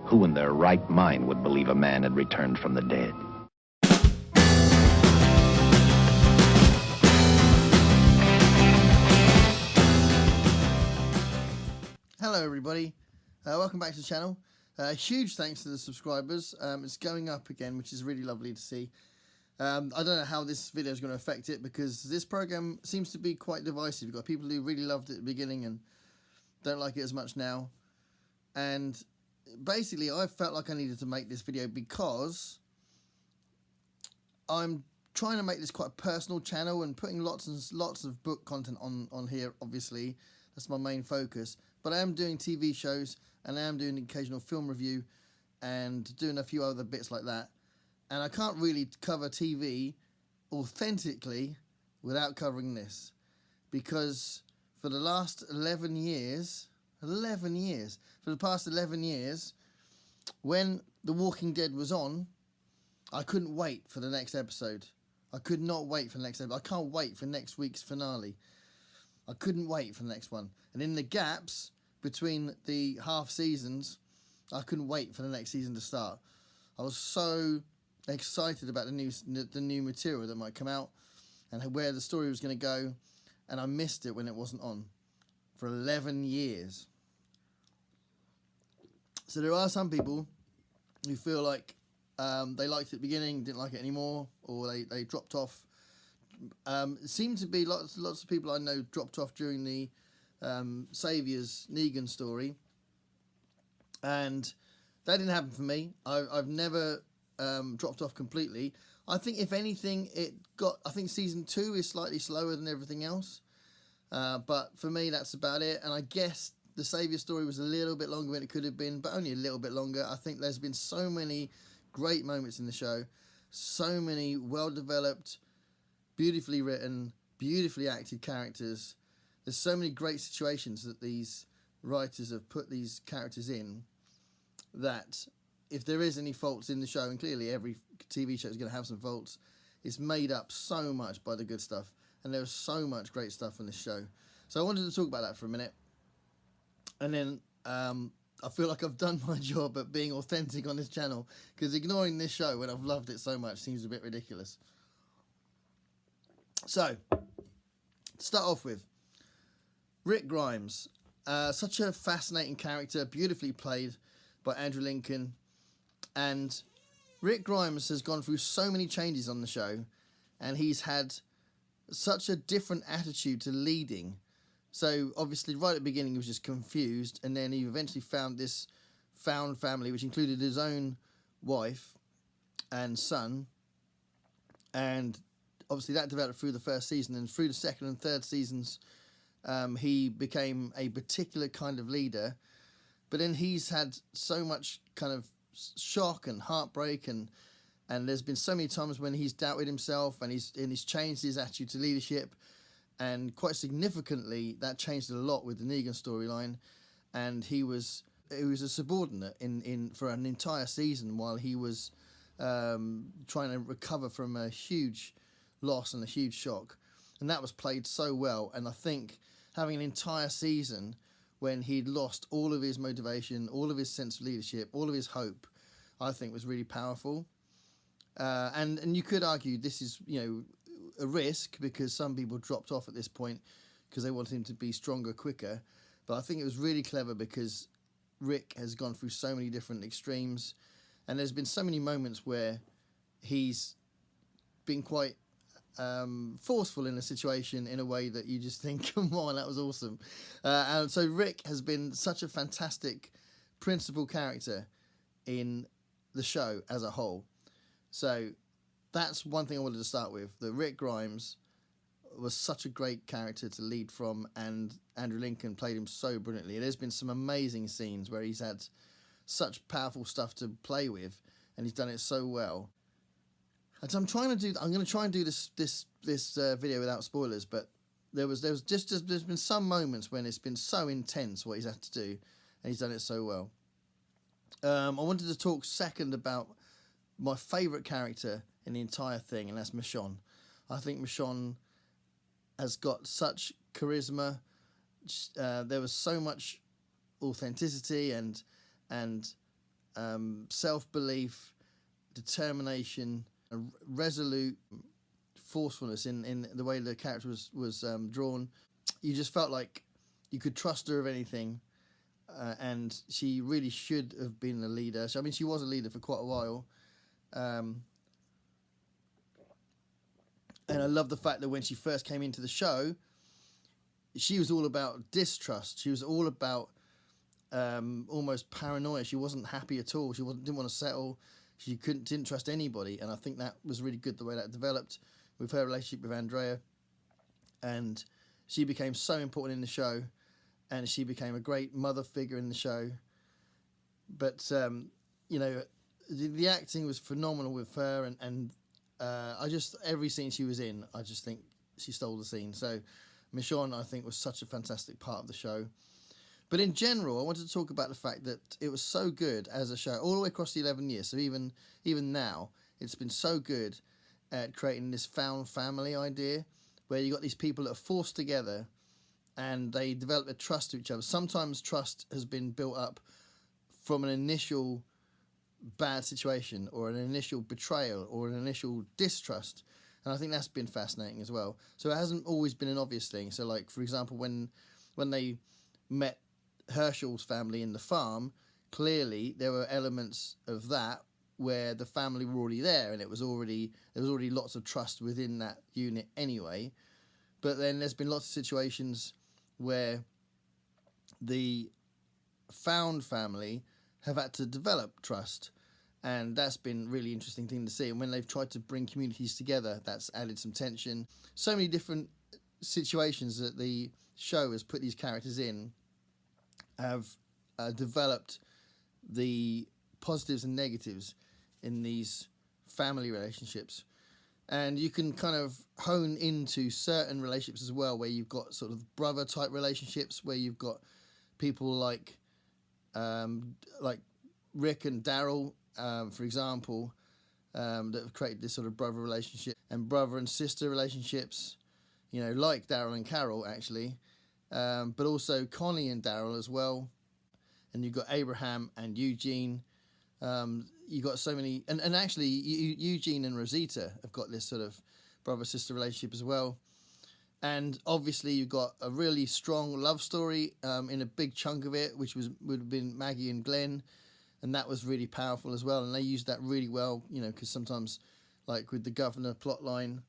Who in their right mind would believe a man had returned from the dead? Hello everybody, welcome back to the channel. Huge thanks to the subscribers. It's going up again, which is really lovely to see. I don't know how this video is going to affect it, because this program seems to be quite divisive. You've got people who really loved it at the beginning and don't like it as much now. And basically I felt like I needed to make this video because I'm trying to make this quite a personal channel and putting lots and lots of book content on here. Obviously that's my main focus, but I am doing TV shows and I am doing an occasional film review and doing a few other bits like that, and I can't really cover TV authentically without covering this, because for the last 11 years, for the past 11 years, when The Walking Dead was on, I couldn't wait for the next episode. I could not wait for the next episode. I can't wait for next week's finale. I couldn't wait for the next one. And in the gaps between the half seasons, I couldn't wait for the next season to start. I was so excited about the new material that might come out and where the story was going to go, and I missed it when it wasn't on for 11 years. So there are some people who feel like they liked it at the beginning, didn't like it anymore, or they dropped off. It seemed to be lots of people I know dropped off during the Saviour's Negan story, and that didn't happen for me. I've never dropped off completely. I think if anything, I think season 2 is slightly slower than everything else, but for me that's about it. And I guess the Saviour story was a little bit longer than it could have been, but only a little bit longer. I think there's been so many great moments in the show, so many well-developed, beautifully written, beautifully acted characters. There's so many great situations that these writers have put these characters in, that if there is any faults in the show, and clearly every TV show is going to have some faults, it's made up so much by the good stuff, and there's so much great stuff in this show. So I wanted to talk about that for a minute, and then I feel like I've done my job at being authentic on this channel, because ignoring this show when I've loved it so much seems a bit ridiculous. So, to start off with, Rick Grimes. Such a fascinating character, beautifully played by Andrew Lincoln. And Rick Grimes has gone through so many changes on the show, and he's had such a different attitude to leading. So obviously right at the beginning he was just confused, and then he eventually found this found family, which included his own wife and son, and obviously that developed through the first season, and through the second and third seasons he became a particular kind of leader. But then he's had so much kind of shock and heartbreak, and there's been so many times when he's doubted himself, and he's changed his attitude to leadership. And quite significantly, that changed a lot with the Negan storyline, and he was a subordinate for an entire season while he was trying to recover from a huge loss and a huge shock, and that was played so well. And I think having an entire season when he'd lost all of his motivation, all of his sense of leadership, all of his hope, I think was really powerful. And you could argue this is, a risk, because some people dropped off at this point because they wanted him to be stronger quicker, but I think it was really clever because Rick has gone through so many different extremes, and there's been so many moments where he's been quite forceful in a situation in a way that you just think, come on, that was awesome. And so Rick has been such a fantastic principal character in the show as a whole. So that's one thing I wanted to start with, that Rick Grimes was such a great character to lead from, and Andrew Lincoln played him so brilliantly. There's been some amazing scenes where he's had such powerful stuff to play with, and he's done it so well. And so I'm going to try and do this video without spoilers, but there's been some moments when it's been so intense what he's had to do, and he's done it so well. I wanted to talk second about my favourite character in the entire thing, and that's Michonne. I think Michonne has got such charisma. There was so much authenticity and self-belief, determination, a resolute forcefulness in the way the character was drawn. You just felt like you could trust her of anything, and she really should have been a leader. So, I mean, she was a leader for quite a while. And I love the fact that when she first came into the show, she was all about distrust. She was all about almost paranoia. She wasn't happy at all. She didn't want to settle. She didn't trust anybody. And I think that was really good the way that developed with her relationship with Andrea. And she became so important in the show. And she became a great mother figure in the show. But, you know, the acting was phenomenal with her. And every scene she was in, I just think she stole the scene. So Michonne, I think, was such a fantastic part of the show. But in general, I wanted to talk about the fact that it was so good as a show, all the way across the 11 years. So even now, it's been so good at creating this found family idea, where you got these people that are forced together and they develop a trust to each other. Sometimes trust has been built up from an initial bad situation or an initial betrayal or an initial distrust. And I think that's been fascinating as well. So it hasn't always been an obvious thing. So, like, for example, when they met Herschel's family in the farm, clearly there were elements of that where the family were already there, and there was already lots of trust within that unit anyway. But then there's been lots of situations where the found family have had to develop trust, and that's been a really interesting thing to see. And when they've tried to bring communities together, that's added some tension. So many different situations that the show has put these characters in have developed the positives and negatives in these family relationships. And you can kind of hone into certain relationships as well, where you've got sort of brother type relationships, where you've got people like Rick and Daryl, for example, that have created this sort of brother relationship, and brother and sister relationships, you know, like Daryl and Carol actually, but also Connie and Daryl as well. And you've got Abraham and Eugene. You've got so many, and actually Eugene and Rosita have got this sort of brother-sister relationship as well. And obviously you've got a really strong love story in a big chunk of it, which would have been Maggie and Glenn, and that was really powerful as well. And they used that really well, you know, because sometimes, like with the governor plotline,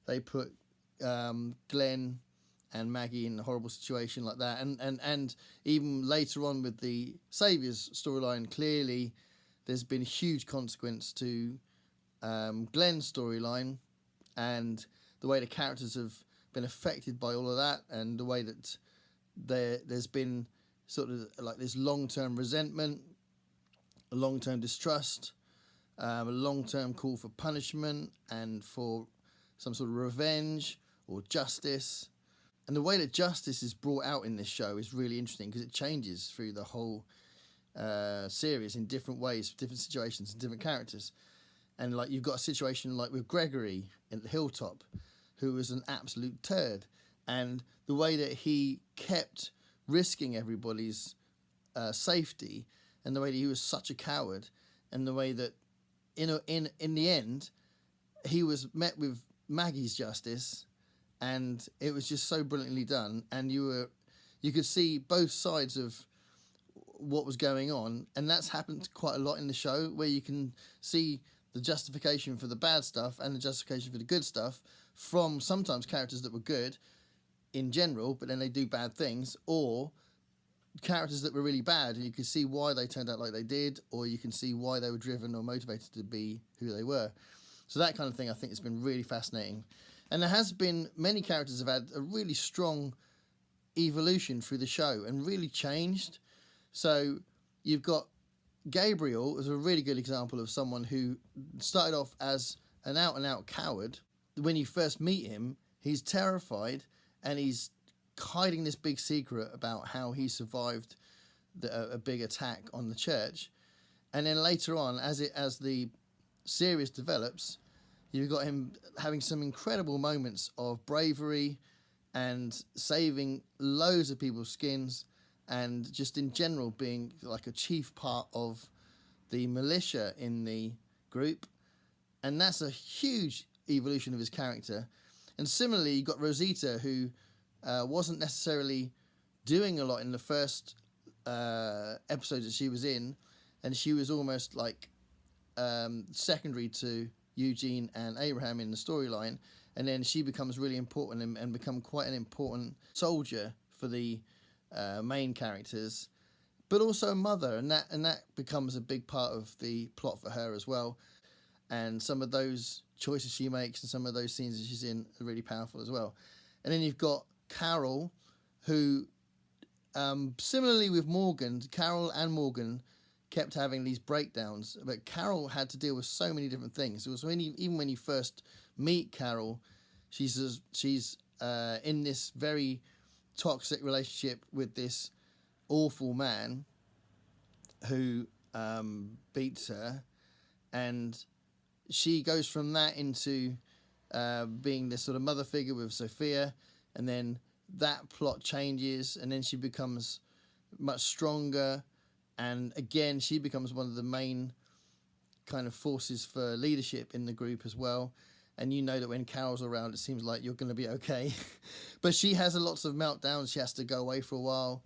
they put Glenn and Maggie in a horrible situation like that. And even later on with the Saviour's storyline, clearly there's been a huge consequence to Glenn's storyline, and the way the characters have been affected by all of that, and the way that there's been sort of like this long-term resentment, a long-term distrust, a long-term call for punishment and for some sort of revenge or justice. And the way that justice is brought out in this show is really interesting, because it changes through the whole series in different ways, different situations and different characters. And like you've got a situation like with Gregory in the Hilltop, who was an absolute turd, and the way that he kept risking everybody's safety, and the way that he was such a coward, and the way that in the end he was met with Maggie's justice, and it was just so brilliantly done. And you could see both sides of what was going on, and that's happened quite a lot in the show, where you can see the justification for the bad stuff and the justification for the good stuff from sometimes characters that were good in general, but then they do bad things, or characters that were really bad, and you can see why they turned out like they did, or you can see why they were driven or motivated to be who they were. So that kind of thing, I think, has been really fascinating. And there has been, many characters have had a really strong evolution through the show and really changed. So you've got Gabriel as a really good example of someone who started off as an out-and-out coward. When you first meet him, he's terrified, and he's hiding this big secret about how he survived a big attack on the church. And then later on, as the series develops, you've got him having some incredible moments of bravery and saving loads of people's skins, and just in general being like a chief part of the militia in the group, and that's a huge evolution of his character. And similarly, you got Rosita, who wasn't necessarily doing a lot in the first episodes that she was in, and she was almost like secondary to Eugene and Abraham in the storyline, and then she becomes really important and become quite an important soldier for the main characters, but also a mother, and that becomes a big part of the plot for her as well. And some of those choices she makes and some of those scenes that she's in are really powerful as well. And then you've got Carol, who similarly with Morgan, Carol and Morgan kept having these breakdowns, but Carol had to deal with so many different things. It was even when you first meet Carol, she's in this very toxic relationship with this awful man who beats her, and she goes from that into being this sort of mother figure with Sophia, and then that plot changes, and then she becomes much stronger, and again she becomes one of the main kind of forces for leadership in the group as well. And you know that when Carol's around, it seems like you're going to be okay. But she has lots of meltdowns. She has to go away for a while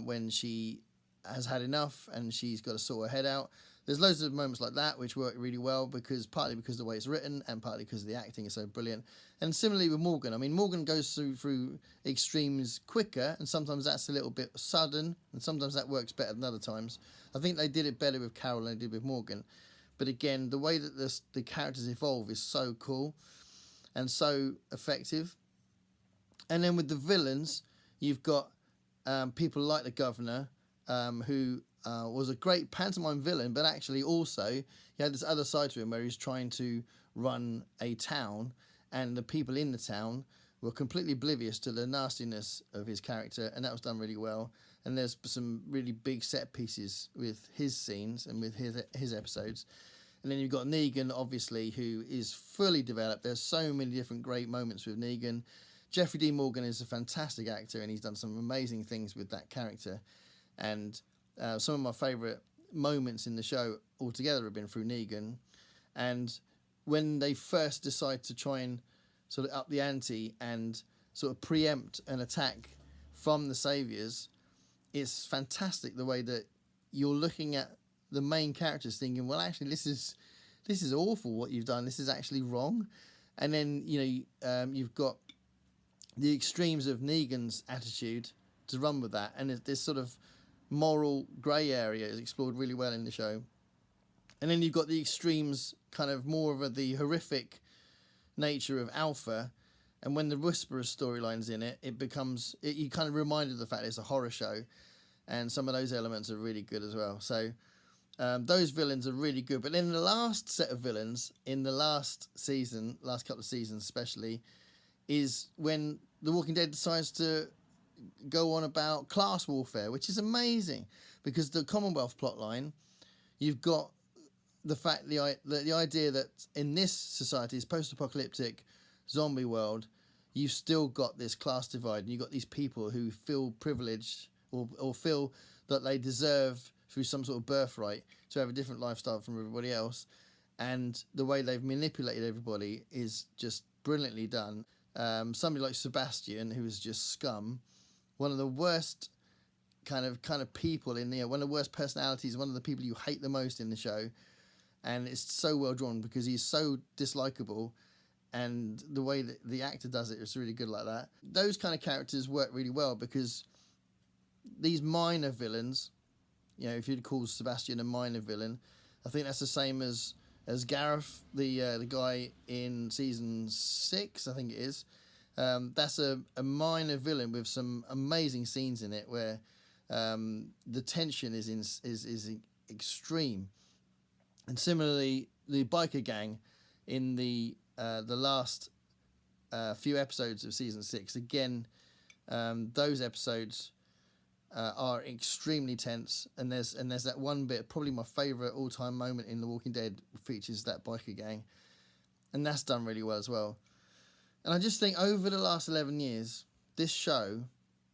when she has had enough and she's got to sort her head out. There's loads of moments like that which work really well, partly because of the way it's written and partly because the acting is so brilliant. And similarly with Morgan, I mean, Morgan goes through extremes quicker, and sometimes that's a little bit sudden, and sometimes that works better than other times. I think they did it better with Carol than they did with Morgan. But again, the way that the characters evolve is so cool and so effective. And then with the villains, you've got people like the Governor, who was a great pantomime villain, but actually also he had this other side to him where he's trying to run a town, and the people in the town were completely oblivious to the nastiness of his character, and that was done really well. And there's some really big set pieces with his scenes and with his episodes. And then you've got Negan, obviously, who is fully developed. There's so many different great moments with Negan. Jeffrey Dean Morgan is a fantastic actor, and he's done some amazing things with that character. And some of my favourite moments in the show altogether have been through Negan. And when they first decide to try and sort of up the ante and sort of preempt an attack from the Saviours, it's fantastic the way that you're looking at the main characters thinking, well, actually, this is awful what you've done. This is actually wrong. And then, you've got the extremes of Negan's attitude to run with that. And this sort of moral grey area is explored really well in the show. And then you've got the extremes, kind of more of the horrific nature of Alpha. And when the Whisperer storyline's in it, you kind of reminded of the fact it's a horror show. And some of those elements are really good as well. So those villains are really good. But then the last set of villains in the last couple of seasons especially, is when The Walking Dead decides to go on about class warfare, which is amazing, because the Commonwealth plotline, you've got the fact, the idea that in this society, this post-apocalyptic zombie world, you've still got this class divide, and you've got these people who feel privileged or feel that they deserve, through some sort of birthright, to have a different lifestyle from everybody else. And the way they've manipulated everybody is just brilliantly done. Somebody like Sebastian, who is just scum, one of the worst kind of people in there, one of the worst personalities, one of the people you hate the most in the show. And it's so well drawn because he's so dislikable, and the way that the actor does it is really good like that. Those kind of characters work really well because these minor villains, if you'd call Sebastian a minor villain, I think that's the same as Gareth, the guy in season 6, I think it is. That's a minor villain with some amazing scenes in it where the tension is extreme. And similarly, the biker gang in the last few episodes of season 6, again, those episodes are extremely tense, and there's that one bit, probably my favourite all-time moment in The Walking Dead, features that biker gang, and that's done really well as well. And I just think over the last 11 years, this show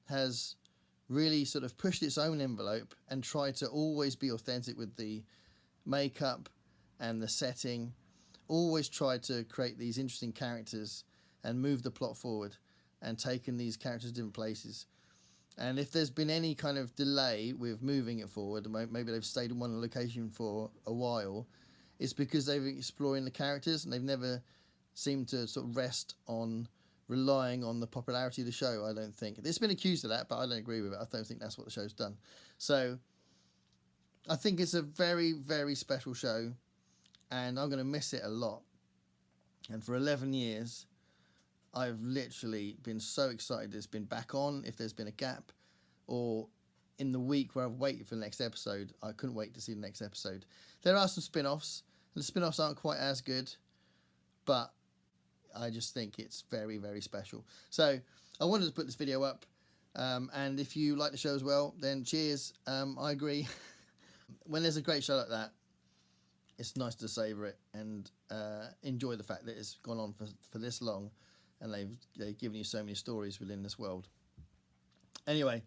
has really sort of pushed its own envelope and tried to always be authentic with the makeup and the setting. Always tried to create these interesting characters and move the plot forward and taken these characters to different places. And if there's been any kind of delay with moving it forward, maybe they've stayed in one location for a while, it's because they've been exploring the characters and they've never seemed to sort of rest on relying on the popularity of the show, I don't think. It's been accused of that, but I don't agree with it. I don't think that's what the show's done. So I think it's a very, very special show, and I'm going to miss it a lot. And for 11 years, I've literally been so excited it's been back on. If there's been a gap, or in the week where I've waited for the next episode, I couldn't wait to see the next episode. There are some spin-offs, and the spin-offs aren't quite as good, but I just think it's very, very special. So I wanted to put this video up, and if you like the show as well, then cheers. I agree. When there's a great show like that, it's nice to savour it and enjoy the fact that it's gone on for this long, and they've given you so many stories within this world. Anyway,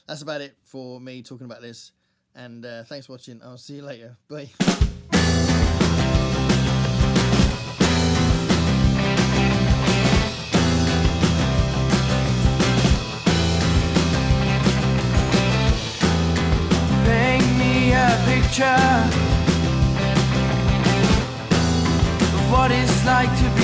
that's about it for me talking about this, and thanks for watching. I'll see you later. Bye. Paint me a picture of what it's like to